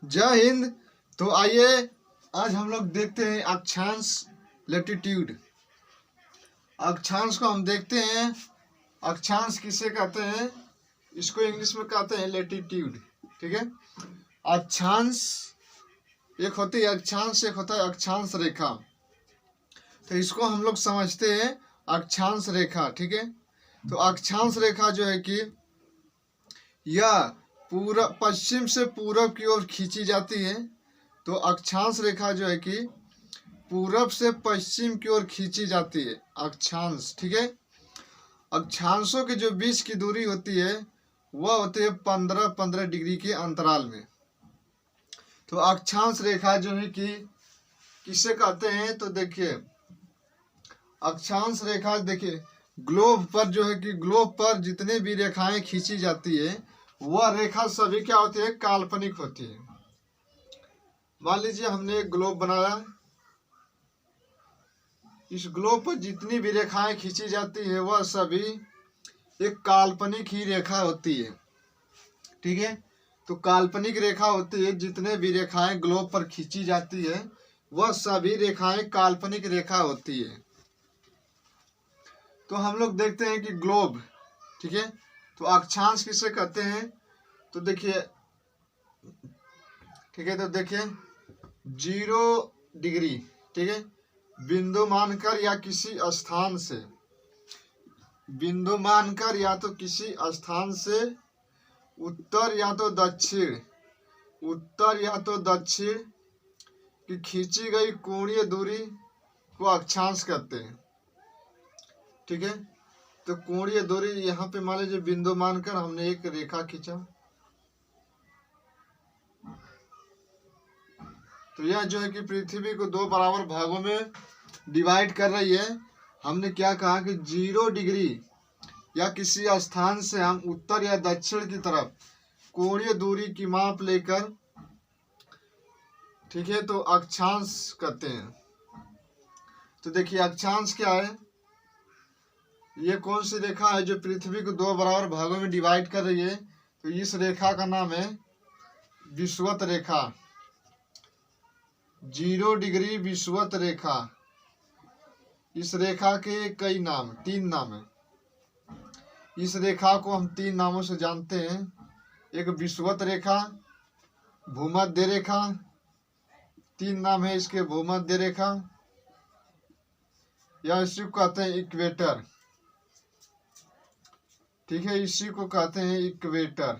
जय हिंद। तो आइए आज हम लोग देखते हैं अक्षांश लैटिट्यूड। अक्षांश को हम देखते हैं। अक्षांश किसे कहते हैं? इसको इंग्लिश में कहते हैं लैटिट्यूड। ठीक है। अक्षांश एक होती है अक्षांश, एक होता है अक्षांश रेखा। तो इसको हम लोग समझते हैं अक्षांश रेखा। ठीक है। तो अक्षांश रेखा जो है कि यह पूरब पश्चिम से पूरब की ओर खींची जाती है। तो अक्षांश रेखा जो है कि पूरब से पश्चिम की ओर खींची जाती है अक्षांश। ठीक है। अक्षांशों के जो बीच की दूरी होती है वह होती है 15-15 डिग्री के अंतराल में। तो अक्षांश रेखा जो है कि किसे कहते हैं? तो देखिए अक्षांश रेखा देखिए ग्लोब पर जो है कि ग्लोब पर जितने भी रेखाएं खींची जाती है वह रेखा सभी क्या होती है? काल्पनिक होती है। मान लीजिए हमने एक ग्लोब बनाया, इस ग्लोब पर जितनी भी रेखाएं खींची जाती है वह सभी एक काल्पनिक ही रेखा होती है। ठीक है। तो काल्पनिक रेखा होती है, जितने भी रेखाएं ग्लोब पर खींची जाती है वह सभी रेखाएं काल्पनिक रेखा होती है। तो हम लोग देखते हैं कि ग्लोब, ठीक है, तो अक्षांश किसे कहते हैं? तो देखिए, ठीक है, तो देखिए 0 डिग्री, ठीक है, बिंदु मानकर या किसी स्थान से, बिंदु मानकर या तो किसी स्थान से उत्तर या तो दक्षिण, उत्तर या तो दक्षिण की खींची गई कोणीय दूरी को अक्षांश कहते हैं। ठीक है। तो कोणीय दूरी यहाँ पे मान लीजिए बिंदु मानकर हमने एक रेखा खींचा, तो यह जो है कि पृथ्वी को 2 बराबर भागों में डिवाइड कर रही है। हमने क्या कहा कि 0 डिग्री या किसी स्थान से हम उत्तर या दक्षिण की तरफ कोणीय दूरी की माप लेकर, ठीक है, तो अक्षांश कहते हैं। तो देखिए अक्षांश क्या है? ये कौन सी रेखा है जो पृथ्वी को 2 बराबर भागों में डिवाइड कर रही है? तो इस रेखा का नाम है विषुवत रेखा। 0 डिग्री विषुवत रेखा। इस रेखा के कई नाम, 3 नाम है। इस रेखा को हम 3 नामों से जानते हैं। एक विषुवत रेखा, भूमध्य रेखा, 3 नाम है इसके, भूमध्य रेखा, या इसी को कहते हैं इक्वेटर। ठीक है, इसी को कहते हैं इक्वेटर।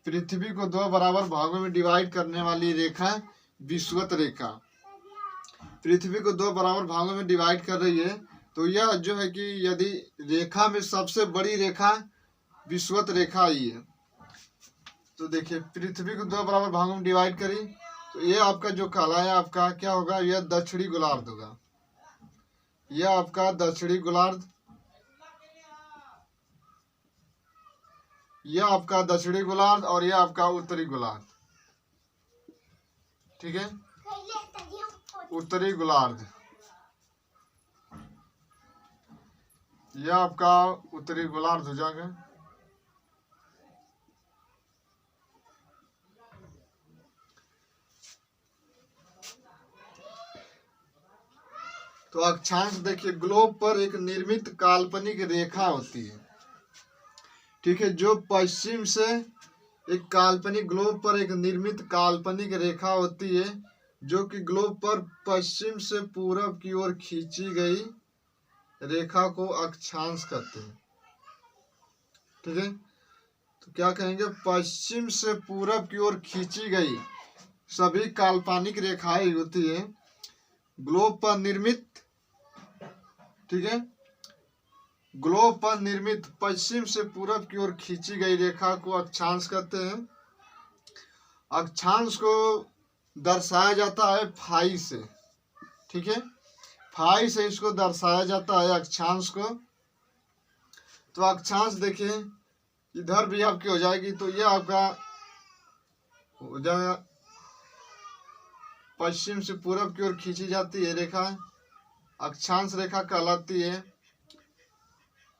पृथ्वी को 2 बराबर भागों में डिवाइड करने वाली रेखा विषुवत रेखा पृथ्वी को 2 बराबर भागों में डिवाइड कर रही है। तो यह जो है कि यदि रेखा में सबसे बड़ी रेखा विषुवत रेखा ही है। तो देखिए पृथ्वी को 2 बराबर भागों में डिवाइड करी, तो यह आपका जो काला है आपका क्या होगा? यह दक्षिणी गोलार्ध होगा। यह आपका दक्षिणी गोलार्ध, यह आपका दक्षिणी गोलार्ध और यह आपका उत्तरी गोलार्ध। ठीक है, उत्तरी गोलार्ध, यह आपका उत्तरी गोलार्ध हो जाएगा। तो अक्षांश देखिए ग्लोब पर एक निर्मित काल्पनिक रेखा होती है। ठीक है, जो पश्चिम से एक काल्पनिक, ग्लोब पर एक निर्मित काल्पनिक रेखा होती है जो कि ग्लोब पर पश्चिम से पूरब की ओर खींची गई रेखा को अक्षांश कहते हैं। ठीक है, तो क्या कहेंगे? पश्चिम से पूरब की ओर खींची गई सभी काल्पनिक रेखाएं होती है ग्लोब पर निर्मित। ठीक है, ग्लोब पर निर्मित पश्चिम से पूरब की ओर खींची गई रेखा को अक्षांश कहते हैं। अक्षांश को दर्शाया जाता है फाई से। ठीक है, फाई से इसको दर्शाया जाता है अक्षांश को। तो अक्षांश देखिए इधर भी आपकी हो जाएगी, तो ये आपका हो जाएगा पश्चिम से पूरब की ओर खींची जाती है रेखा, अक्षांश रेखा कहलाती है।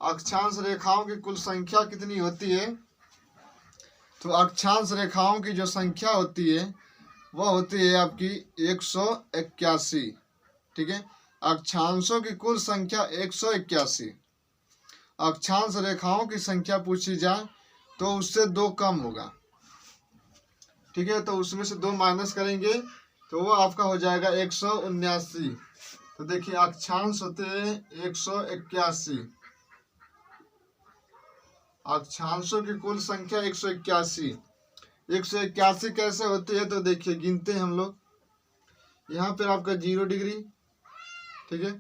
अक्षांश रेखाओं की कुल संख्या कितनी होती है? तो अक्षांश रेखाओं की जो संख्या होती है वह होती है आपकी 181। ठीक है, अक्षांशों की कुल संख्या 181। अक्षांश रेखाओं की संख्या पूछी जाए तो उससे 2 कम होगा। ठीक है, तो उसमें से 2 माइनस करेंगे तो वो आपका हो जाएगा 179। तो देखिए अक्षांश होते हैं 181। अक्षांशों की कुल संख्या 181। 181 कैसे होती है तो देखिए गिनते हैं हम लोग। यहाँ पर आपका 0 डिग्री। ठीक है,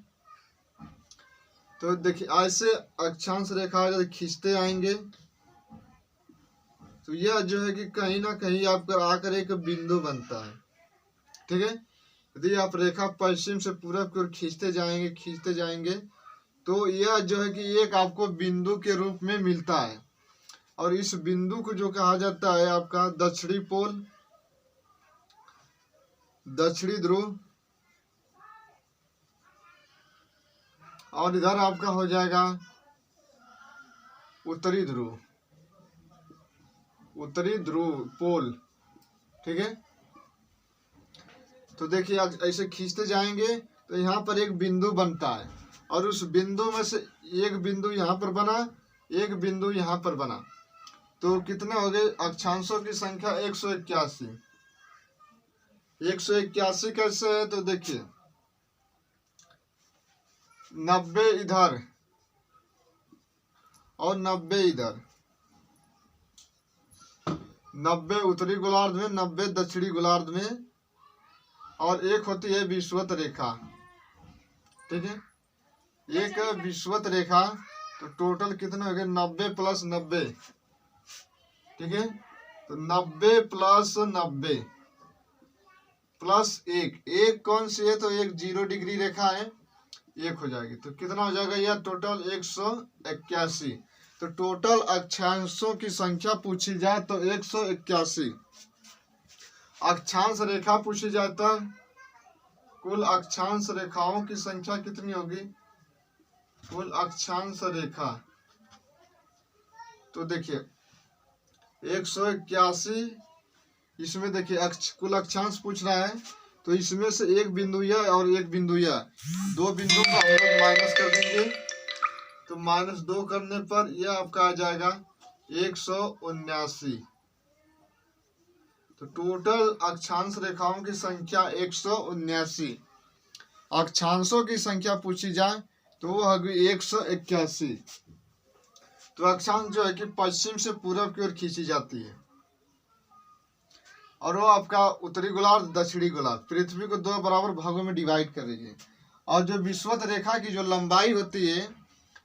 तो देखिए ऐसे अक्षांश रेखा जब खींचते आएंगे तो यह जो है कि कहीं ना कहीं आपका आकर एक बिंदु बनता है। ठीक है, यदि आप रेखा पश्चिम से पूरब की ओर खींचते जाएंगे तो यह जो है कि एक आपको बिंदु के रूप में मिलता है। और इस बिंदु को जो कहा जाता है आपका दक्षिणी पोल, दक्षिणी ध्रुव, और इधर आपका हो जाएगा उत्तरी ध्रुव, उत्तरी ध्रुव पोल। ठीक है, तो देखिए ऐसे खींचते जाएंगे तो यहाँ पर एक बिंदु बनता है और उस बिंदु में से एक बिंदु यहाँ पर बना, एक बिंदु यहाँ पर बना। तो कितने हो गए अक्षांशों की संख्या 181। 181 कैसे है तो देखिए 90 इधर और 90 इधर, 90 उत्तरी गोलार्ध में, 90 दक्षिणी गोलार्ध में, और एक होती है विषुवत रेखा। ठीक है, एक विषुवत रेखा। तो टोटल कितने हो गए 90 प्लस 90। ठीक है, तो 90 प्लस 90 प्लस 1, एक कौन सी है तो एक 0 डिग्री रेखा है, एक हो जाएगी। तो कितना हो जाएगा यह टोटल 181। तो टोटल अक्षांशों की संख्या पूछी जाए तो 181। अक्षांश रेखा पूछी जाए तो कुल अक्षांश रेखाओं की संख्या कितनी होगी, कुल अक्षांश रेखा। तो देखिए 181, इसमें देखिए कुल अक्षांश पूछ रहा है तो इसमें से एक बिंदु यह और एक बिंदु यह, 2 बिंदु को हम लोग माइनस कर देंगे। तो -2 करने पर यह आपका आ जाएगा 179। तो टोटल अक्षांश रेखाओं की संख्या 179। अक्षांशों की संख्या पूछी जाए तो वो होगी 181। तो अक्षांश जो है कि पश्चिम से पूरब की ओर खींची जाती है और वो आपका उत्तरी गोलार्ध, दक्षिणी गोलार्ध, पृथ्वी को 2 बराबर भागों में डिवाइड कर रही है। और जो विषुवत रेखा की जो लंबाई होती है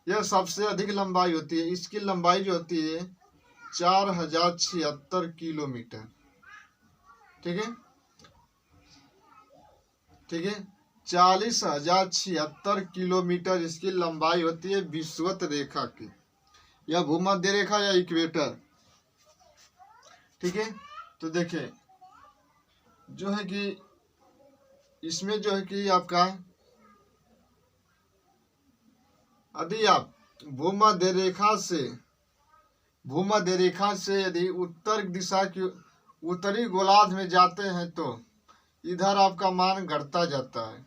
यह सबसे अधिक लंबाई होती है। इसकी लंबाई जो होती है 4076 किलोमीटर। ठीक है, ठीक है, 40,076 किलोमीटर इसकी लंबाई होती है विषुवत रेखा की, या भूमध्य रेखा या इक्वेटर। ठीक है, तो देखिए जो है कि इसमें जो है कि आपका यदि आप भूमध्य रेखा से यदि उत्तर दिशा की उत्तरी गोलार्ध में जाते हैं तो इधर आपका मान घटता जाता है।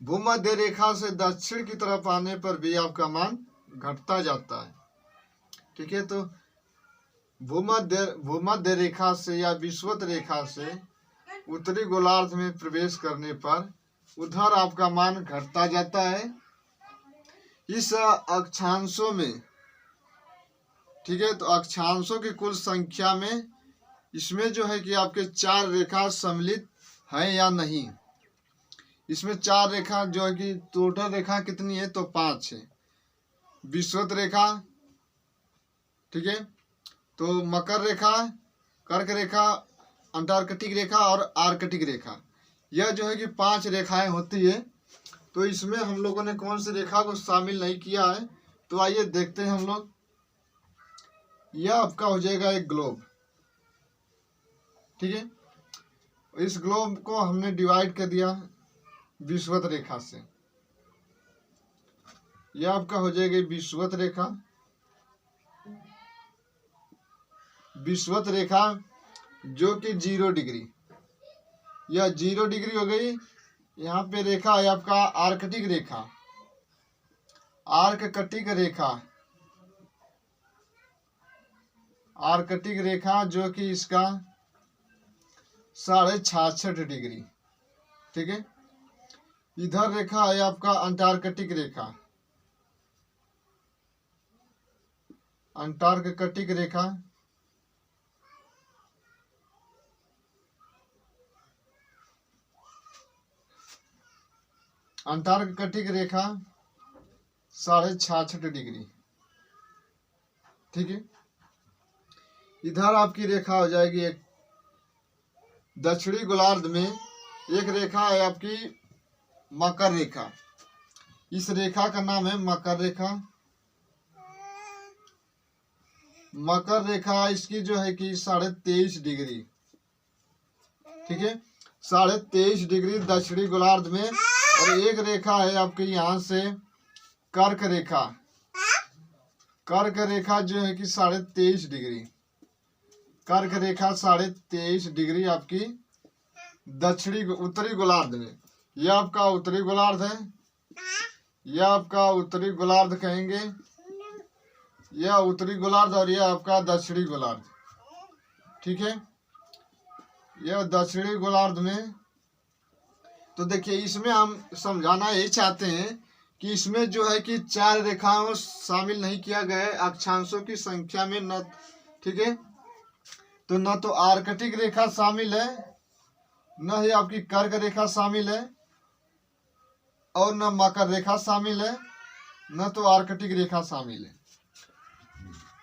भूमध्य रेखा से दक्षिण की तरफ आने पर भी आपका मान घटता जाता है। ठीक है, तो भूमध्य रेखा से या विषुवत रेखा से उत्तरी गोलार्ध में प्रवेश करने पर उधर आपका मान घटता जाता है। इस अक्षांशों में, ठीक है, तो अक्षांशों की कुल संख्या में इसमें जो है कि आपके 4 रेखा सम्मिलित है या नहीं। इसमें 4 रेखा जो है कि टोटल रेखा कितनी है तो 5 है। विषुवत रेखा, ठीक है, तो मकर रेखा, कर्क रेखा, अंटार्कटिक रेखा और आर्कटिक रेखा, यह जो है कि 5 रेखाएं होती है। तो इसमें हम लोगों ने कौन सी रेखा को शामिल नहीं किया है तो आइए देखते हैं हम लोग। यह आपका हो जाएगा एक ग्लोब। ठीक है, इस ग्लोब को हमने डिवाइड कर दिया विषुवत रेखा से। यह आपका हो जाएगी विषुवत रेखा। विषुवत रेखा जो कि 0 डिग्री, यह 0 डिग्री हो गई। यहाँ पे रेखा है आपका आर्कटिक रेखा, आर्कटिक रेखा, आर्कटिक रेखा जो कि इसका 66.5 डिग्री, ठीक है। इधर रेखा है आपका अंटार्कटिक रेखा, अंटार्कटिक रेखा, अंटार्कटिक रेखा 66.5 डिग्री, ठीक है। इधर आपकी रेखा हो जाएगी एक दक्षिणी गोलार्ध में, एक रेखा है आपकी मकर रेखा। इस रेखा का नाम है मकर रेखा। मकर रेखा इसकी जो है कि 23.5 डिग्री, ठीक है, 23.5 डिग्री दक्षिणी गोलार्ध में। और एक रेखा है आपके यहाँ से कर्क रेखा, कर्क रेखा जो है कि 23.5 डिग्री, कर्क रेखा 23.5 डिग्री आपकी दक्षिणी उत्तरी गोलार्ध में। यह आपका उत्तरी गोलार्ध है, यह आपका उत्तरी गोलार्ध कहेंगे, यह उत्तरी गोलार्ध और यह आपका दक्षिणी गोलार्ध, ठीक है। यह दक्षिणी गोलार्ध में। तो देखिए इसमें हम समझाना यही चाहते हैं कि इसमें जो है कि 4 रेखाओं शामिल नहीं किया गया है अक्षांशों की संख्या में, न, ठीक है। तो न तो आर्कटिक रेखा शामिल है, न ही आपकी कर्क रेखा शामिल है, और न मकर रेखा शामिल है, न तो आर्कटिक रेखा शामिल है।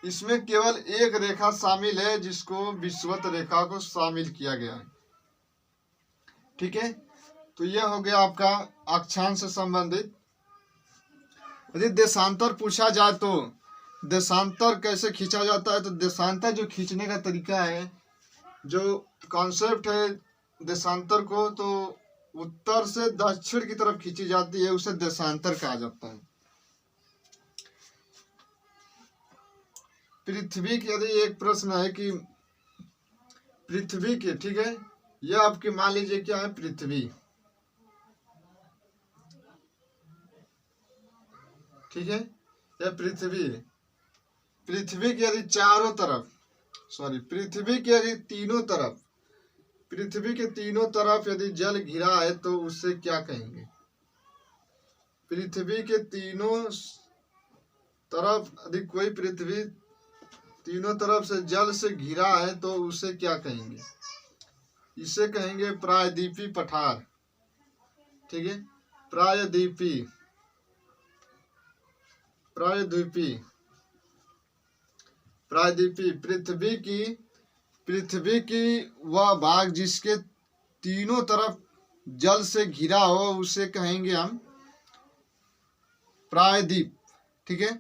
इसमें केवल एक रेखा शामिल है जिसको विषुवत रेखा को शामिल किया गया है, ठीक है। तो यह हो गया आपका अक्षांश से संबंधित। यदि देशांतर पूछा जाए तो देशांतर कैसे खींचा जाता है, तो देशांतर जो खींचने का तरीका है, जो कॉन्सेप्ट है देशांतर को, तो उत्तर से दक्षिण की तरफ खींची जाती है, उसे देशांतर कहा जाता है। पृथ्वी के यदि एक प्रश्न है कि पृथ्वी के, ठीक है, यह आपकी मान लीजिए क्या है, पृथ्वी, ठीक है, यह पृथ्वी है। पृथ्वी के यदि चारों तरफ, पृथ्वी के यदि तीनों तरफ, पृथ्वी के तीनों तरफ यदि जल घिरा है तो उससे क्या कहेंगे। पृथ्वी के तीनों तरफ यदि कोई पृथ्वी तीनों तरफ से जल से घिरा है तो उसे क्या कहेंगे, इसे कहेंगे प्रायद्वीपीय पठार, ठीक है, प्रायद्वीपीय, प्रायद्वीपीय, प्रायद्वीपीय। पृथ्वी की वह भाग जिसके तीनों तरफ जल से घिरा हो उसे कहेंगे हम प्रायद्वीप, ठीक है।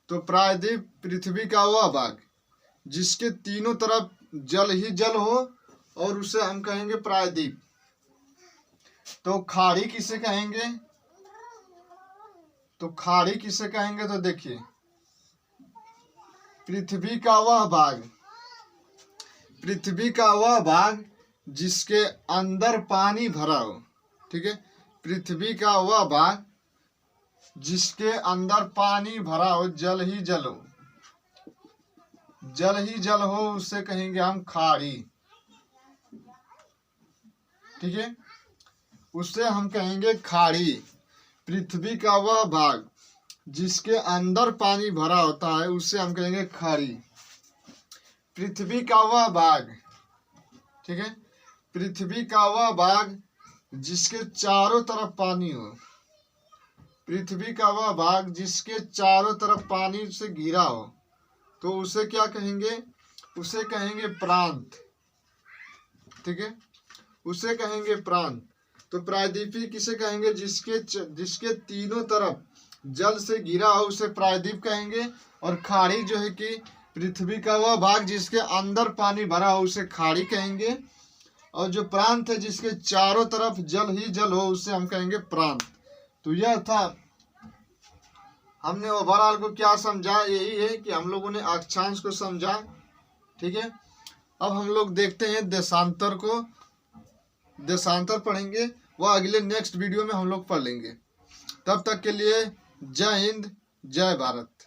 तो प्रायद्वीप पृथ्वी का वह भाग जिसके तीनों तरफ जल ही जल हो और उसे हम कहेंगे प्रायद्वीप। तो खाड़ी किसे कहेंगे, तो खाड़ी किसे कहेंगे, तो देखिए पृथ्वी का वह भाग, पृथ्वी का वह भाग जिसके अंदर पानी भरा हो, ठीक है, पृथ्वी का वह भाग जिसके अंदर पानी भरा हो, जल ही जल हो, जल ही जल हो, उसे कहेंगे हम खाड़ी, ठीक है, उससे हम कहेंगे खाड़ी। पृथ्वी का वह भाग जिसके अंदर पानी भरा होता है उसे हम कहेंगे खाड़ी। पृथ्वी का वह भाग, ठीक है, पृथ्वी का वह भाग जिसके चारों तरफ पानी हो, पृथ्वी का वह भाग जिसके चारों तरफ पानी से घिरा हो, तो उसे क्या कहेंगे, उसे कहेंगे प्रांत, ठीक है, उसे कहेंगे प्रांत। तो प्रायद्वीपीय किसे कहेंगे, जिसके तीनों तरफ जल से घिरा हो उसे प्रायद्वीप कहेंगे। और खाड़ी जो है कि पृथ्वी का वह भाग जिसके अंदर पानी भरा हो उसे खाड़ी कहेंगे। और जो प्रांत है जिसके चारों तरफ जल ही जल हो उसे हम कहेंगे प्रांत। तो यह था, हमने ओवरऑल को क्या समझा, यही है कि हम लोगों ने अक्षांश को समझा, ठीक है, अब हम लोग देखते हैं देशांतर को। देशांतर पढ़ेंगे, वह अगले नेक्स्ट वीडियो में हम लोग पढ़ लेंगे। तब तक के लिए जय हिंद, जय भारत।